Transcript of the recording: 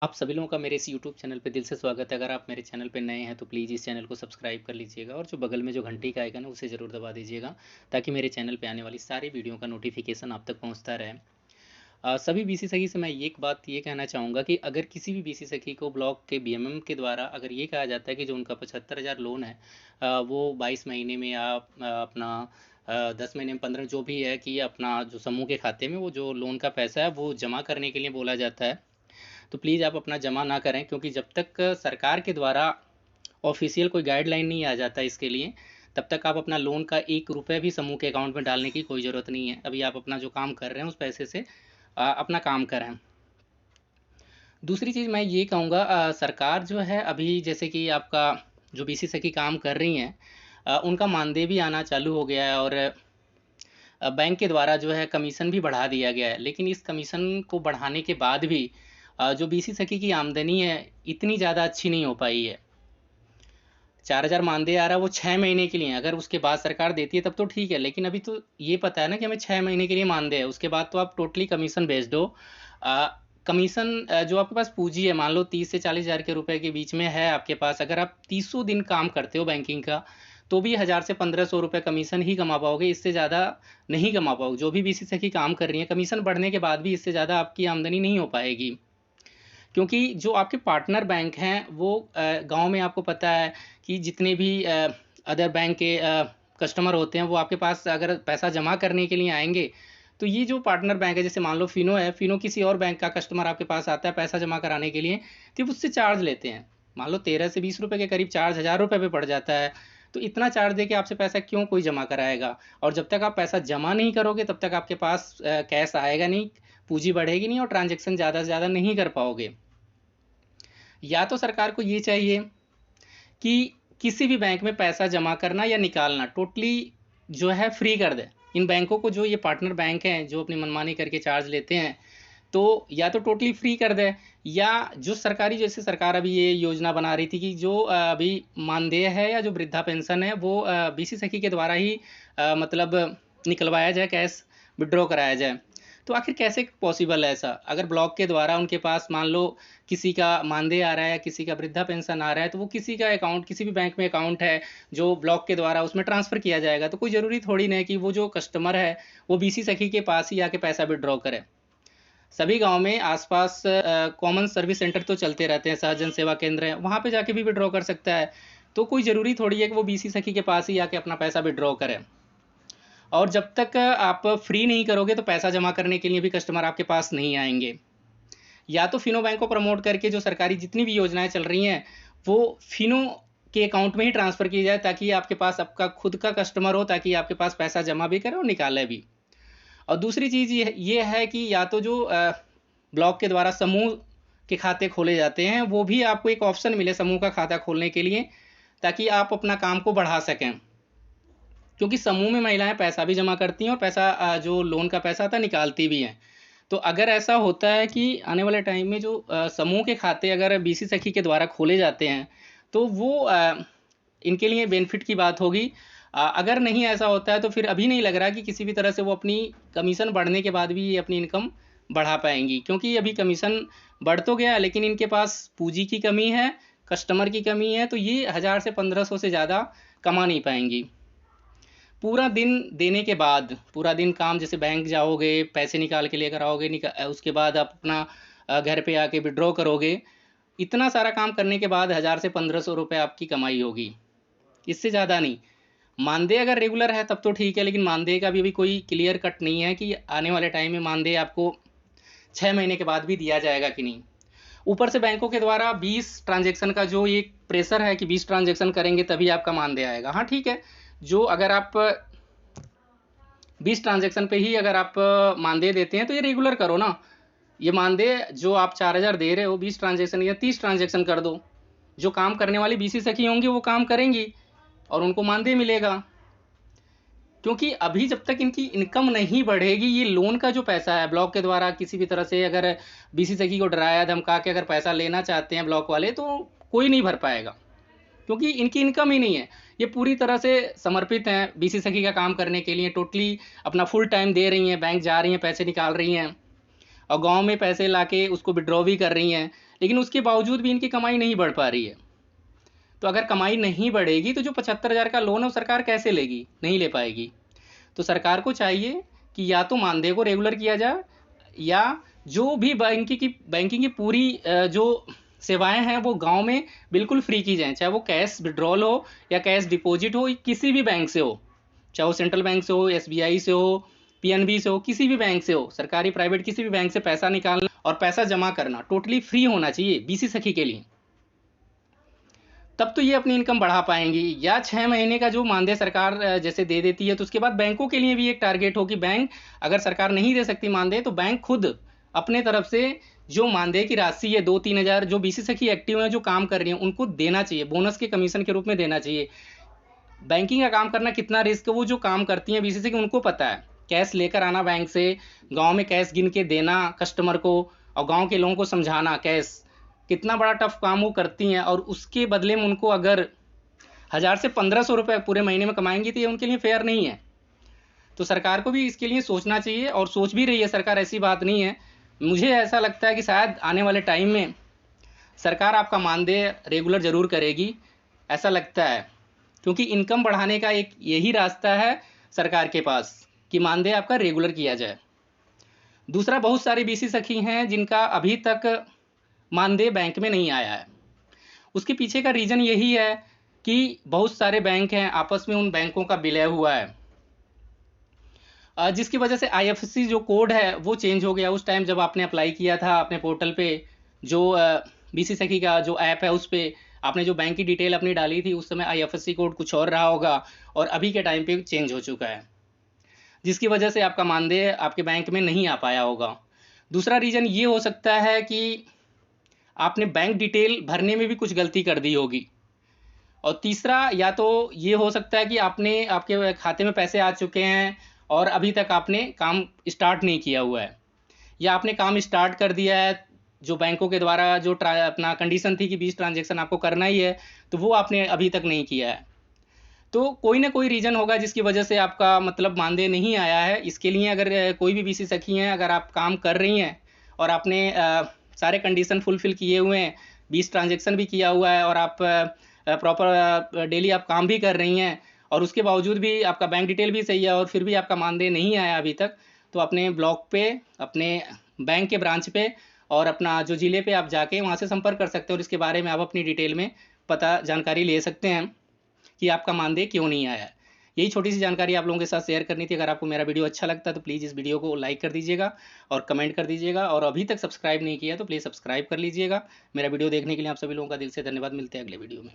आप सभी लोगों का मेरे इस यूट्यूब चैनल पे दिल से स्वागत है। अगर आप मेरे चैनल पे नए हैं तो प्लीज़ इस चैनल को सब्सक्राइब कर लीजिएगा और जो बगल में जो घंटी का आइकन है उसे ज़रूर दबा दीजिएगा ताकि मेरे चैनल पे आने वाली सारी वीडियो का नोटिफिकेशन आप तक पहुंचता रहे। सभी बीसी सखी से मैं एक बात ये कहना चाहूँगा कि अगर किसी भी बीसी सखी को ब्लॉक के बीएमएम के द्वारा अगर ये कहा जाता है कि जो उनका 75,000 लोन है, वो 22 महीने में या अपना 10 महीने में 15 जो भी है कि अपना जो समूह के खाते में वो जो लोन का पैसा है वो जमा करने के लिए बोला जाता है, तो प्लीज़ आप अपना जमा ना करें, क्योंकि जब तक सरकार के द्वारा ऑफिशियल कोई गाइडलाइन नहीं आ जाता इसके लिए, तब तक आप अपना लोन का एक रुपये भी समूह के अकाउंट में डालने की कोई ज़रूरत नहीं है। अभी आप अपना जो काम कर रहे हैं उस पैसे से अपना काम करें। दूसरी चीज़ मैं ये कहूँगा, सरकार जो है अभी जैसे कि आपका जो बीसी सखी काम कर रही हैं, उनका मानदेय भी आना चालू हो गया है और बैंक के द्वारा जो है कमीशन भी बढ़ा दिया गया है। लेकिन इस कमीशन को बढ़ाने के बाद भी जो बीसी सखी की आमदनी है इतनी ज़्यादा अच्छी नहीं हो पाई है। 4,000 मानदेय आ रहा है वो 6 महीने के लिए है, अगर उसके बाद सरकार देती है तब तो ठीक है, लेकिन अभी तो ये पता है ना कि हमें 6 महीने के लिए मानदेय है, उसके बाद तो आप टोटली कमीशन भेज दो। अ, कमीशन जो आपके पास पूँजी है, मान लो 30 से 40,000 के रुपए के बीच में है आपके पास, अगर आप 300 दिन काम करते हो बैंकिंग का, तो भी 1,000 से 1,500 रुपए कमीशन ही कमा पाओगे, इससे ज़्यादा नहीं कमा पाओगे। जो भी बीसी सखी काम कर रही हैं, कमीशन बढ़ने के बाद भी इससे ज़्यादा आपकी आमदनी नहीं हो पाएगी। क्योंकि जो आपके पार्टनर बैंक हैं वो गाँव में आपको पता है कि जितने भी अदर बैंक के कस्टमर होते हैं वो आपके पास अगर पैसा जमा करने के लिए आएँगे, तो ये जो पार्टनर बैंक है, जैसे मान लो फिनो है, फिनो किसी और बैंक का कस्टमर आपके पास आता है पैसा जमा कराने के लिए, तो वो उससे चार्ज लेते हैं। मान लो 13 से 20 रुपए के करीब चार्ज ₹1000 पे पड़ जाता है। तो इतना चार्ज देके आपसे पैसा क्यों कोई जमा कराएगा? और जब तक आप पैसा जमा नहीं करोगे तब तक आपके पास कैश आएगा नहीं, पूँजी बढ़ेगी नहीं और ट्रांज़ैक्शन ज़्यादा से ज़्यादा नहीं कर पाओगे। या तो सरकार को ये चाहिए कि किसी भी बैंक में पैसा जमा करना या निकालना टोटली जो है फ्री कर दे। इन बैंकों को, जो ये पार्टनर बैंक हैं जो अपनी मनमानी करके चार्ज लेते हैं, तो या तो टोटली फ्री कर दे, या जो सरकारी, जैसे सरकार अभी ये योजना बना रही थी कि जो अभी मानदेय है या जो वृद्धा पेंशन है वो बीसी सखी के द्वारा ही मतलब निकलवाया जाए, कैश विड्रॉ कराया जाए। तो आखिर कैसे पॉसिबल है ऐसा? अगर ब्लॉक के द्वारा उनके पास मान लो किसी का मानदेय आ रहा है, किसी का वृद्धा पेंशन आ रहा है, तो वो किसी का अकाउंट, किसी भी बैंक में अकाउंट है जो ब्लॉक के द्वारा उसमें ट्रांसफ़र किया जाएगा। तो कोई ज़रूरी थोड़ी ना है कि वो जो कस्टमर है वो बीसी सखी के पास ही आके पैसा विथड्रॉ करे। सभी गाँव में आस-पास कॉमन सर्विस सेंटर तो चलते रहते हैं, सहज सेवा केंद्र हैं, वहाँ पे जाके भी विथड्रॉ कर सकता है। तो कोई ज़रूरी थोड़ी है कि वो बीसी सखी के पास ही आके अपना पैसा विथड्रॉ करे। और जब तक आप फ्री नहीं करोगे तो पैसा जमा करने के लिए भी कस्टमर आपके पास नहीं आएँगे। या तो फिनो बैंक को प्रमोट करके जो सरकारी जितनी भी योजनाएँ चल रही हैं, वो फिनो के अकाउंट में ही ट्रांसफ़र की जाए, ताकि आपके पास आपका खुद का कस्टमर हो, ताकि आपके पास पैसा जमा भी करे और निकाले भी। और दूसरी चीज़ ये है कि या तो जो ब्लॉक के द्वारा समूह के खाते खोले जाते हैं, वो भी आपको एक ऑप्शन मिले समूह का खाता खोलने के लिए, ताकि आप अपना काम को बढ़ा सकें। क्योंकि समूह में महिलाएँ पैसा भी जमा करती हैं और पैसा जो लोन का पैसा आता है निकालती भी हैं। तो अगर ऐसा होता है कि आने वाले टाइम में जो समूह के खाते अगर बीसी सखी के द्वारा खोले जाते हैं, तो वो इनके लिए बेनिफिट की बात होगी। अगर नहीं ऐसा होता है तो फिर अभी नहीं लग रहा कि किसी भी तरह से वो अपनी कमीशन बढ़ने के बाद भी ये अपनी इनकम बढ़ा पाएँगी। क्योंकि अभी कमीशन बढ़ तो गया है, लेकिन इनके पास पूँजी की कमी है, कस्टमर की कमी है, तो ये 1000 से 1500 से ज़्यादा कमा नहीं पाएँगी। पूरा दिन देने के बाद, पूरा दिन काम, जैसे बैंक जाओगे, पैसे निकाल के लेकर आओगे, उसके बाद आप अपना घर पे आके विथड्रॉ करोगे। इतना सारा काम करने के बाद 1000 से 1500 रुपए आपकी कमाई होगी, इससे ज़्यादा नहीं। मानदेय अगर रेगुलर है तब तो ठीक है, लेकिन मानदेय का भी अभी कोई क्लियर कट नहीं है कि आने वाले टाइम में मानदेय आपको 6 महीने के बाद भी दिया जाएगा कि नहीं। ऊपर से बैंकों के द्वारा 20 ट्रांज़ैक्शन का जो एक प्रेशर है कि 20 ट्रांज़ैक्शन करेंगे तभी आपका मानदेय आएगा। हाँ, ठीक है, जो अगर आप 20 ट्रांज़ैक्शन पे ही अगर आप मानदेय देते हैं तो ये रेगुलर करो ना। ये मानदेय जो आप 4000 दे रहे हो, 20 ट्रांज़ैक्शन या 30 ट्रांज़ैक्शन कर दो। जो काम करने वाली बीसी सखी होंगी वो काम करेंगी और उनको मानदेय मिलेगा। क्योंकि अभी जब तक इनकी इनकम नहीं बढ़ेगी, ये लोन का जो पैसा है ब्लॉक के द्वारा किसी भी तरह से अगर बीसी सखी को डराया धमका के अगर पैसा लेना चाहते हैं ब्लॉक वाले, तो कोई नहीं भर पाएगा। क्योंकि इनकी इनकम ही नहीं है। ये पूरी तरह से समर्पित हैं बीसी सखी का काम करने के लिए, टोटली अपना फुल टाइम दे रही हैं, बैंक जा रही हैं, पैसे निकाल रही हैं और गाँव में पैसे लाके उसको विथड्रॉ भी कर रही हैं। लेकिन उसके बावजूद भी इनकी कमाई नहीं बढ़ पा रही है। तो अगर कमाई नहीं बढ़ेगी तो जो 75,000 का लोन है वो सरकार कैसे लेगी? नहीं ले पाएगी। तो सरकार को चाहिए कि या तो मानदेय को रेगुलर किया जाए, या जो भी बैंकिंग की पूरी जो सेवाएं हैं वो गांव में बिल्कुल फ्री की जाएं, चाहे वो कैश विड्रॉल हो या कैश डिपॉजिट हो, किसी भी बैंक से हो, चाहे वो सेंट्रल बैंक से हो, एसबीआई से हो, पीएनबी से हो, किसी भी बैंक से हो, सरकारी प्राइवेट किसी भी बैंक से पैसा निकालना और पैसा जमा करना टोटली फ्री होना चाहिए बीसी सखी के लिए। तब तो ये अपनी इनकम बढ़ा पाएंगी। या 6 महीने का जो मानदेय सरकार जैसे दे देती है, तो उसके बाद बैंकों के लिए भी एक टारगेट हो कि बैंक, अगर सरकार नहीं दे सकती मानदेय, तो बैंक खुद अपने तरफ से जो मानदेय की राशि है 2-3 हज़ार, जो बीसी सखी एक्टिव हैं, जो काम कर रही हैं, उनको देना चाहिए, बोनस के कमीशन के रूप में देना चाहिए। बैंकिंग का काम करना कितना रिस्क है, वो जो काम करती हैं बीसी सखी उनको पता है। कैश लेकर आना बैंक से, गाँव में कैश गिन के देना कस्टमर को, और गाँव के लोगों को समझाना कैश कितना बड़ा टफ काम वो करती हैं, और उसके बदले में उनको अगर 1000 से 1500 रुपये पूरे महीने में कमाएंगी, तो ये उनके लिए फेयर नहीं है। तो सरकार को भी इसके लिए सोचना चाहिए, और सोच भी रही है सरकार, ऐसी बात नहीं है। मुझे ऐसा लगता है कि शायद आने वाले टाइम में सरकार आपका मानदेय रेगुलर जरूर करेगी, ऐसा लगता है, क्योंकि इनकम बढ़ाने का एक यही रास्ता है सरकार के पास कि मानदेय आपका रेगुलर किया जाए। दूसरा, बहुत सारी बीसी सखी हैं जिनका अभी तक मानदेय बैंक में नहीं आया है। उसके पीछे का रीज़न यही है कि बहुत सारे बैंक हैं, आपस में उन बैंकों का विलय हुआ है, जिसकी वजह से आईएफएससी जो कोड है वो चेंज हो गया। उस टाइम जब आपने अप्लाई किया था अपने पोर्टल पे, जो बीसी सखी का जो ऐप है, उस पर आपने जो बैंक की डिटेल अपनी डाली थी, उस समय आईएफएससी कोड कुछ और रहा होगा, और अभी के टाइम पे चेंज हो चुका है, जिसकी वजह से आपका मानदेय आपके बैंक में नहीं आ पाया होगा। दूसरा रीज़न ये हो सकता है कि आपने बैंक डिटेल भरने में भी कुछ गलती कर दी होगी। और तीसरा, या तो ये हो सकता है कि आपके खाते में पैसे आ चुके हैं और अभी तक आपने काम स्टार्ट नहीं किया हुआ है, या आपने काम स्टार्ट कर दिया है, जो बैंकों के द्वारा जो अपना कंडीशन थी कि 20 ट्रांजैक्शन आपको करना ही है, तो वो आपने अभी तक नहीं किया है। तो कोई ना कोई रीज़न होगा जिसकी वजह से आपका मतलब मानदेय नहीं आया है। इसके लिए अगर कोई भी बीसी सखी हैं, अगर आप काम कर रही हैं और आपने सारे कंडीशन फुलफिल किए हुए हैं, 20 ट्रांजैक्शन भी किया हुआ है, और आप प्रॉपर डेली आप काम भी कर रही हैं, और उसके बावजूद भी आपका बैंक डिटेल भी सही है और फिर भी आपका मानदेय नहीं आया अभी तक, तो अपने ब्लॉक पे, अपने बैंक के ब्रांच पे, और अपना जो ज़िले पे आप जाके वहाँ से संपर्क कर सकते हैं, और इसके बारे में आप अपनी डिटेल में जानकारी ले सकते हैं कि आपका मानदेय क्यों नहीं आया है। यही छोटी सी जानकारी आप लोगों के साथ शेयर करनी थी। अगर आपको मेरा वीडियो अच्छा लगता है तो प्लीज़ इस वीडियो को लाइक कर दीजिएगा और कमेंट कर दीजिएगा, और अभी तक सब्सक्राइब नहीं किया तो प्लीज़ सब्सक्राइब कर लीजिएगा। मेरा वीडियो देखने के लिए आप सभी लोगों का दिल से धन्यवाद। मिलते हैं अगले वीडियो में।